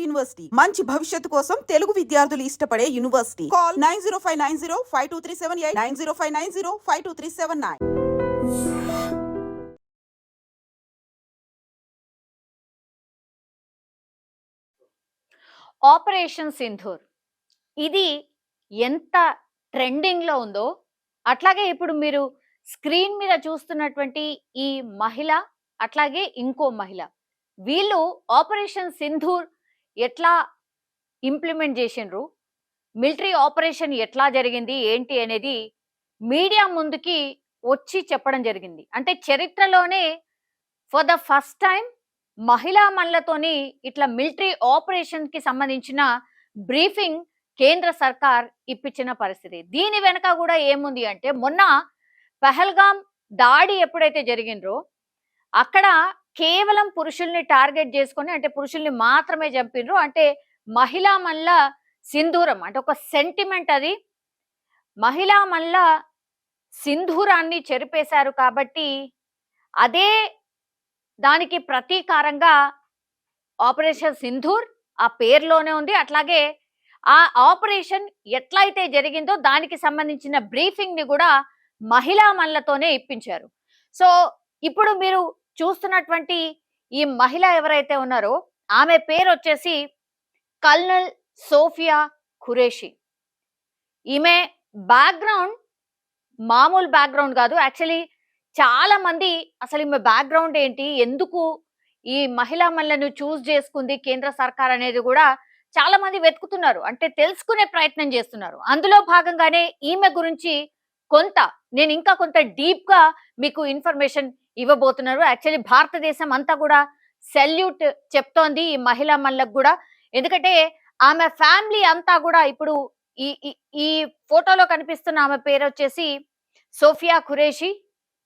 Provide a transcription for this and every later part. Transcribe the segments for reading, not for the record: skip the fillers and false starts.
University మంచి భవిష్యత్తు కోసం తెలుగు విద్యార్థులు ఇష్టపడే యూనివర్సిటీ. కాల్ 9059052378 9059052379. ఆపరేషన్ సింధూర్ ఇది ఎంత ట్రెండింగ్ లో ఉందో అట్లాగే ఇప్పుడు మీరు స్క్రీన్ మీద చూస్తున్నటువంటి ఈ మహిళ అట్లాగే ఇంకో మహిళ వీళ్ళు ఆపరేషన్ సింధూర్ ఎట్లా ఇంప్లిమెంట్ చేసిండ్రు, మిలిటరీ ఆపరేషన్ ఎట్లా జరిగింది ఏంటి అనేది మీడియా ముందుకి వచ్చి చెప్పడం జరిగింది. అంటే చరిత్రలోనే ఫర్ ద ఫస్ట్ టైం మహిళా మహిళతోని ఇట్లా మిలిటరీ ఆపరేషన్ కి సంబంధించిన బ్రీఫింగ్ కేంద్ర సర్కార్ ఇప్పించిన పరిస్థితి. దీని వెనక కూడా ఏముంది అంటే మొన్న పహల్గామ్ దాడి ఎప్పుడైతే జరిగిందో అక్కడ కేవలం పురుషుల్ని టార్గెట్ చేసుకొని, అంటే పురుషుల్ని మాత్రమే చంపినరు. అంటే మహిళా మల్ల సింధూరం అంటే ఒక సెంటిమెంట్, అది మహిళా మల్ల సింధూరాన్ని చెరిపేశారు కాబట్టి అదే దానికి ప్రతీకారంగా ఆపరేషన్ సింధూర్ ఆ పేరులోనే ఉంది. అట్లాగే ఆ ఆపరేషన్ ఎట్లయితే జరిగిందో దానికి సంబంధించిన బ్రీఫింగ్ ని కూడా మహిళా మల్లతోనే ఇప్పించారు. సో ఇప్పుడు మీరు చూస్తున్నటువంటి ఈ మహిళ ఎవరైతే ఉన్నారో ఆమె పేరు వచ్చేసి కల్నల్ సోఫియా ఖురేషి. ఈమె బ్యాక్గ్రౌండ్ మామూలు బ్యాక్గ్రౌండ్ కాదు. యాక్చువల్లీ చాలా మంది అసలు ఈమె బ్యాక్గ్రౌండ్ ఏంటి, ఎందుకు ఈ మహిళా మల్లను చూస్ చేసుకుంది కేంద్ర సర్కార్ అనేది కూడా చాలా మంది వెతుకుతున్నారు, అంటే తెలుసుకునే ప్రయత్నం చేస్తున్నారు. అందులో భాగంగానే ఈమె గురించి నేను ఇంకా కొంత డీప్ గా మీకు ఇన్ఫర్మేషన్ ఇవ్వబోతున్నారు. యాక్చువల్లీ భారతదేశం అంతా కూడా సెల్యూట్ చెప్తోంది ఈ మహిళా మల్లకు కూడా. ఎందుకంటే ఆమె ఫ్యామిలీ అంతా కూడా ఇప్పుడు ఈ ఫోటోలో కనిపిస్తున్న ఆమె పేరు వచ్చేసి సోఫియా ఖురేషి.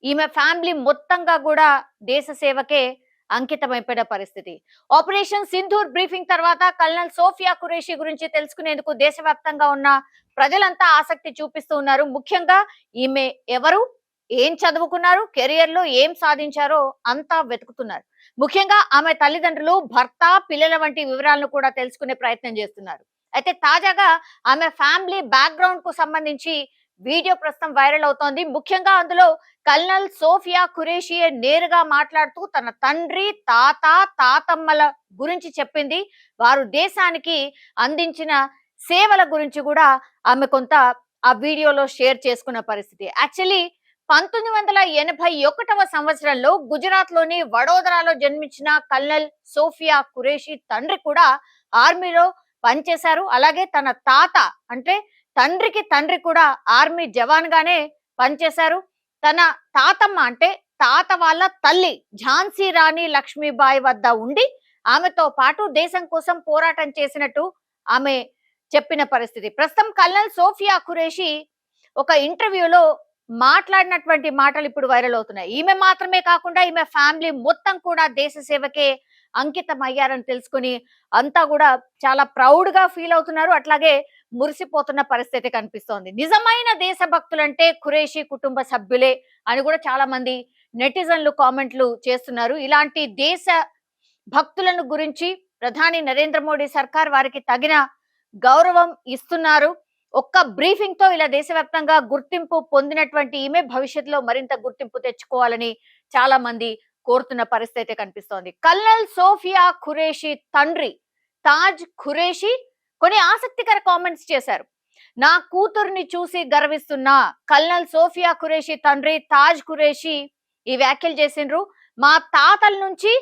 ఈమె ఫ్యామిలీ మొత్తంగా కూడా దేశ సేవకే అంకితమైపోయిన పరిస్థితి. ఆపరేషన్ సింధూర్ బ్రీఫింగ్ తర్వాత కల్నల్ సోఫియా ఖురేషి గురించి తెలుసుకునేందుకు దేశవ్యాప్తంగా ఉన్న ప్రజలంతా ఆసక్తి చూపిస్తూ ఉన్నారు. ముఖ్యంగా ఈమె ఎవరు, ఏం చదువుకున్నారు, కెరియర్ లో ఏం సాధించారో అంతా వెతుకుతున్నారు. ముఖ్యంగా ఆమె తల్లిదండ్రులు, భర్త, పిల్లల వంటి వివరాలను కూడా తెలుసుకునే ప్రయత్నం చేస్తున్నారు. అయితే తాజాగా ఆమె ఫ్యామిలీ బ్యాక్గ్రౌండ్ కు సంబంధించి వీడియో ప్రస్తుతం వైరల్ అవుతోంది. ముఖ్యంగా అందులో కల్నల్ సోఫియా ఖురేషి నేరుగా మాట్లాడుతూ తన తండ్రి, తాతమ్మల గురించి చెప్పింది. వారు దేశానికి అందించిన సేవల గురించి కూడా ఆమె కొంత ఆ వీడియోలో షేర్ చేసుకున్న పరిస్థితి. యాక్చువల్లీ 1981వ సంవత్సరంలో గుజరాత్ లోని వడోదరాలో జన్మించిన కల్నల్ సోఫియా ఖురేషి తండ్రి కూడా ఆర్మీలో పనిచేశారు. అలాగే తన తాత అంటే తండ్రికి తండ్రి కూడా ఆర్మీ జవాన్ గానే పనిచేశారు. తన తాతమ్మ అంటే తాత వాళ్ళ తల్లి ఝాన్సీ రాణి లక్ష్మీబాయి వద్ద ఉండి ఆమెతో పాటు దేశం కోసం పోరాటం చేసినట్టు ఆమె చెప్పిన పరిస్థితి. ప్రస్తుతం కల్నల్ సోఫియా ఖురేషి ఒక ఇంటర్వ్యూలో మాట్లాడినటువంటి మాటలు ఇప్పుడు వైరల్ అవుతున్నాయి. ఈమె మాత్రమే కాకుండా ఈమె ఫ్యామిలీ మొత్తం కూడా దేశ సేవకే అంకితం అయ్యారని తెలుసుకుని అంతా కూడా చాలా ప్రౌడ్ గా ఫీల్ అవుతున్నారు. అట్లాగే మురిసిపోతున్న పరిస్థితి కనిపిస్తోంది. నిజమైన దేశభక్తులంటే ఖురేషి కుటుంబ సభ్యులే అని కూడా చాలా మంది నెటిజన్లు కామెంట్లు చేస్తున్నారు. ఇలాంటి దేశ భక్తులను గురించి ప్రధాని నరేంద్ర మోడీ సర్కార్ వారికి తగిన గౌరవం ఇస్తున్నారు. ఒక్క బ్రీఫింగ్ తో ఇలా దేశవ్యాప్తంగా గుర్తింపు పొందినటువంటి ఈమె భవిష్యత్తులో మరింత గుర్తింపు తెచ్చుకోవాలని చాలా మంది కోరుతున్న పరిస్థితి కనిపిస్తోంది. కల్నల్ సోఫియా ఖురేషి తండ్రి తాజ్ ఖురేషి కొన్ని ఆసక్తికర కామెంట్స్ చేశారు. నా కూతుర్ని చూసి గర్విస్తున్నా. కల్నల్ సోఫియా ఖురేషి తండ్రి తాజ్ ఖురేషి ఈ వ్యాఖ్యలు చేసిండ్రు. మా తాతల నుంచి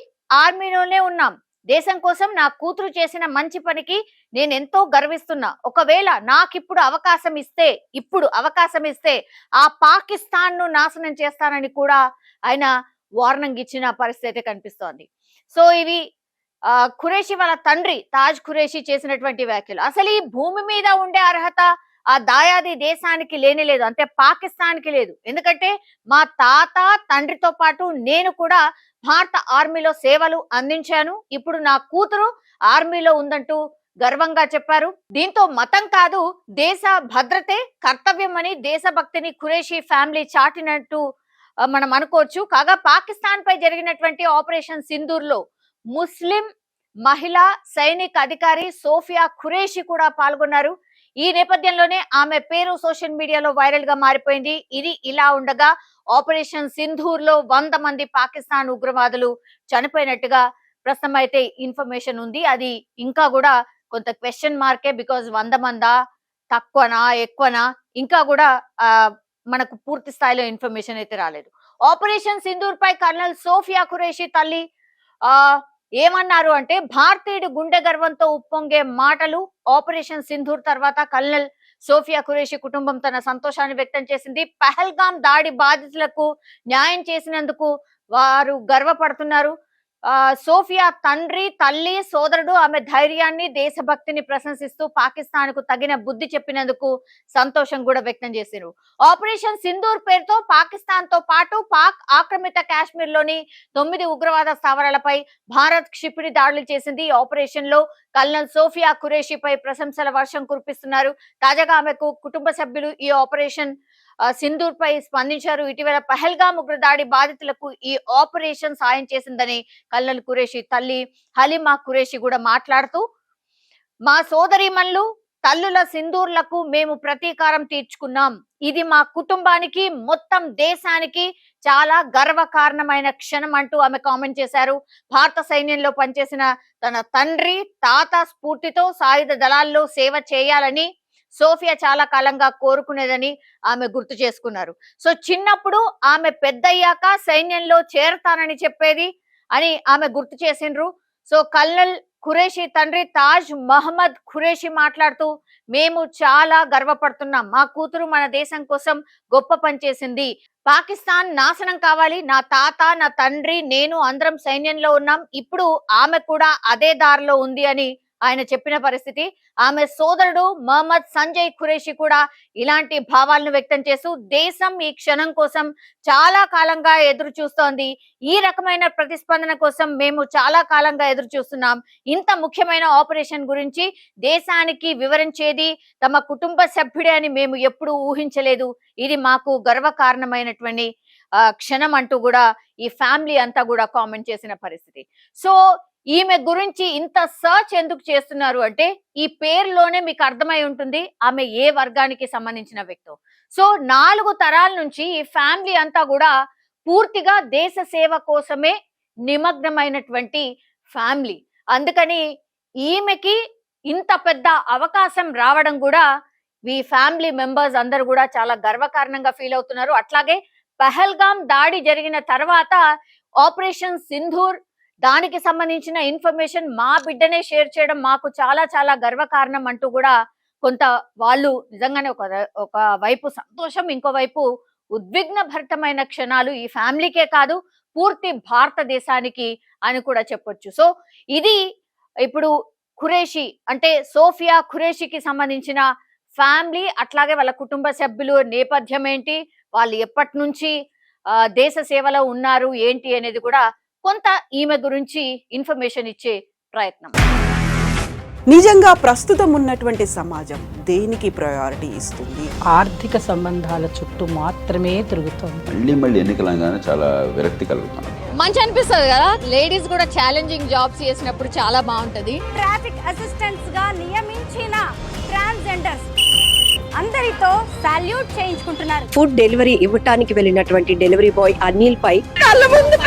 ఆర్మీలోనే ఉన్నాం. దేశం కోసం నా కూతురు చేసిన మంచి పనికి నేను ఎంతో గర్విస్తున్నా. ఒకవేళ నాకిప్పుడు అవకాశం ఇస్తే ఆ పాకిస్తాన్ ను నాశనం చేస్తానని కూడా ఆయన వార్నింగ్ ఇచ్చిన పరిస్థితి కనిపిస్తోంది. సో ఇవి ఖురేషి వాళ్ళ తండ్రి తాజ్ ఖురేషి చేసినటువంటి వ్యాఖ్యలు. అసలు ఈ భూమి మీద ఉండే అర్హత ఆ దాయాది దేశానికి లేనే లేదు, అంటే పాకిస్తాన్ కి లేదు. ఎందుకంటే మా తాత తండ్రితో పాటు నేను కూడా భారత ఆర్మీలో సేవలు అందించాను. ఇప్పుడు నా కూతురు ఆర్మీలో ఉందంటూ గర్వంగా చెప్పారు. దీంతో మతం కాదు, దేశ భద్రతే కర్తవ్యం అని దేశభక్తిని ఖురేషి ఫ్యామిలీ చాటినట్టు మనం అనుకోవచ్చు. కాగా పాకిస్తాన్ పై జరిగినటువంటి ఆపరేషన్ సింధూర్ లో ముస్లిం మహిళా సైనిక అధికారి సోఫియా ఖురేషి కూడా పాల్గొన్నారు. ఈ నేపథ్యంలోనే ఆమె పేరు సోషల్ మీడియాలో వైరల్ గా మారిపోయింది. ఇది ఇలా ఉండగా ఆపరేషన్ సింధూర్ లో 100 మంది పాకిస్తాన్ ఉగ్రవాదులు చనిపోయినట్టుగా ప్రస్తుతం అయితే ఇన్ఫర్మేషన్ ఉంది. అది ఇంకా కూడా కొంత క్వశ్చన్ మార్కే. బికాజ్ 100 మందా, తక్కువనా, ఎక్కువనా, ఇంకా కూడా మనకు పూర్తి స్థాయిలో ఇన్ఫర్మేషన్ అయితే రాలేదు. ఆపరేషన్ సింధూర్ పై కర్నల్ సోఫియా ఖురేషి తల్లి ఏమన్నారు అంటే, భారతీయుడు గుండె గర్వంతో ఉప్పొంగే మాటలు. ఆపరేషన్ సింధూర్ తర్వాత కల్నల్ సోఫియా ఖురేషి కుటుంబం తన సంతోషాన్ని వ్యక్తం చేసింది. పహల్గాం దాడి బాధితులకు న్యాయం చేసినందుకు వారు గర్వపడుతున్నారు. సోఫియా తండ్రి, తల్లి, సోదరుడు ఆమె ధైర్యాన్ని, దేశభక్తిని ప్రశంసిస్తూ పాకిస్తాన్ కు తగిన బుద్ధి చెప్పినందుకు సంతోషం కూడా వ్యక్తం చేశారు. ఆపరేషన్ సింధూర్ పేరుతో పాకిస్తాన్ తో పాటు పాక్ ఆక్రమిత కాశ్మీర్ లోని 9 ఉగ్రవాద స్థావరాలపై భారత్ క్షిపణి దాడులు చేసింది. ఈ ఆపరేషన్ లో కల్నల్ సోఫియా ఖురేషిపై ప్రశంసల వర్షం కురిపిస్తున్నారు. తాజాగా ఆమెకు కుటుంబ సభ్యులు ఈ ఆపరేషన్ సింధూర్ పై స్పందించారు. ఇటీవల పహల్గాం ఉగ్రదాడి బాధితులకు ఈ ఆపరేషన్ సాయం చేసిందని కల్నల్ ఖురేషి తల్లి హలీమా ఖురేషి కూడా మాట్లాడుతూ, మా సోదరీమణులు తల్లుల సింధూర్లకు మేము ప్రతీకారం తీర్చుకున్నాం. ఇది మా కుటుంబానికి, మొత్తం దేశానికి చాలా గర్వకారణమైన క్షణం అంటూ ఆమె కామెంట్ చేశారు. భారత సైన్యంలో పనిచేసిన తన తండ్రి, తాత స్ఫూర్తితో సాయుధ దళాల్లో సేవ చేయాలని సోఫియా చాలా కాలంగా కోరుకునేదని ఆమె గుర్తు చేసుకున్నారు. సో చిన్నప్పుడు ఆమె పెద్దయ్యాక సైన్యంలో చేరతానని చెప్పేది అని ఆమె గుర్తు చేసిండ్రు. సో కల్నల్ ఖురేషి తండ్రి తాజ్ మహమ్మద్ ఖురేషి మాట్లాడుతూ, మేము చాలా గర్వపడుతున్నాం. మా కూతురు మన దేశం కోసం గొప్ప పని చేసింది. పాకిస్తాన్ నాశనం కావాలి. నా తాత, నా తండ్రి, నేను అందరం సైన్యంలో ఉన్నాం. ఇప్పుడు ఆమె కూడా అదే దారిలో ఉంది అని ఆయన చెప్పిన పరిస్థితి. ఆమె సోదరుడు మహమ్మద్ సంజయ్ ఖురేషి కూడా ఇలాంటి భావాలను వ్యక్తం చేస్తూ, దేశం ఈ క్షణం కోసం చాలా కాలంగా ఎదురు చూస్తోంది. ఈ రకమైన ప్రతిస్పందన కోసం మేము చాలా కాలంగా ఎదురు చూస్తున్నాం. ఇంత ముఖ్యమైన ఆపరేషన్ గురించి దేశానికి వివరించేది తమ కుటుంబ సభ్యుడే అని మేము ఎప్పుడూ ఊహించలేదు. ఇది మాకు గర్వకారణమైనటువంటి క్షణం అంటూ కూడా ఈ ఫ్యామిలీ అంతా కూడా కామెంట్ చేసిన పరిస్థితి. సో ఈమె గురించి ఇంత సర్చ్ ఎందుకు చేస్తున్నారు అంటే, ఈ పేరులోనే మీకు అర్థమై ఉంటుంది ఆమె ఏ వర్గానికి సంబంధించిన వ్యక్తో. సో 4 తరాల నుంచి ఈ ఫ్యామిలీ అంతా కూడా పూర్తిగా దేశ సేవ కోసమే నిమగ్నమైనటువంటి ఫ్యామిలీ. అందుకని ఈమెకి ఇంత పెద్ద అవకాశం రావడం కూడా ఈ ఫ్యామిలీ మెంబర్స్ అందరూ కూడా చాలా గర్వకారణంగా ఫీల్ అవుతున్నారు. అట్లాగే పహల్గాం దాడి జరిగిన తర్వాత ఆపరేషన్ సింధూర్ దానికి సంబంధించిన ఇన్ఫర్మేషన్ మా బిడ్డనే షేర్ చేయడం మాకు చాలా చాలా గర్వకారణం అంటూ కూడా కొంత వాళ్ళు నిజంగానే ఒక వైపు సంతోషం, ఇంకోవైపు ఉద్విగ్న భరితమైన క్షణాలు ఈ ఫ్యామిలీకే కాదు పూర్తి భారతదేశానికి అని కూడా చెప్పొచ్చు. సో ఇది ఇప్పుడు ఖురేషి అంటే సోఫియా ఖురేషికి సంబంధించిన ఫ్యామిలీ, అట్లాగే వాళ్ళ కుటుంబ సభ్యులు నేపథ్యం ఏంటి, వాళ్ళు ఎప్పటి నుంచి దేశ సేవలో ఉన్నారు ఏంటి అనేది కూడా కొంత ఈమె గురించి ఇన్ఫర్మేషన్ ఇచ్చే ప్రయత్నం. నిజంగా ప్రస్తుతం ఉన్నటువంటి సమాజం దేనికి ప్రయారిటీ ఇస్తుంది? ఆర్థిక సంబంధాల చుట్టూ మాత్రమే తిరుగుతోంది. మళ్ళీ ఎన్నికలంగానే చాలా విరక్తి కలుగుతున్నాం. మంచి అనిపిస్తుంది కదా, లేడీస్ కూడా ఛాలెంజింగ్ జాబ్స్ చేసినప్పుడు చాలా బాగుంటది. ట్రాఫిక్ అసిస్టెంట్స్ గా నియమించిన ట్రాన్స్జెండర్స్ అందరితో సాల్యూట్ చేయించుకుంటున్నారు. ఫుడ్ డెలివరీ ఇవ్వటానికి వెళ్ళినటువంటి డెలివరీ బాయ్ అనిల్ పై కళ్ళ ముందు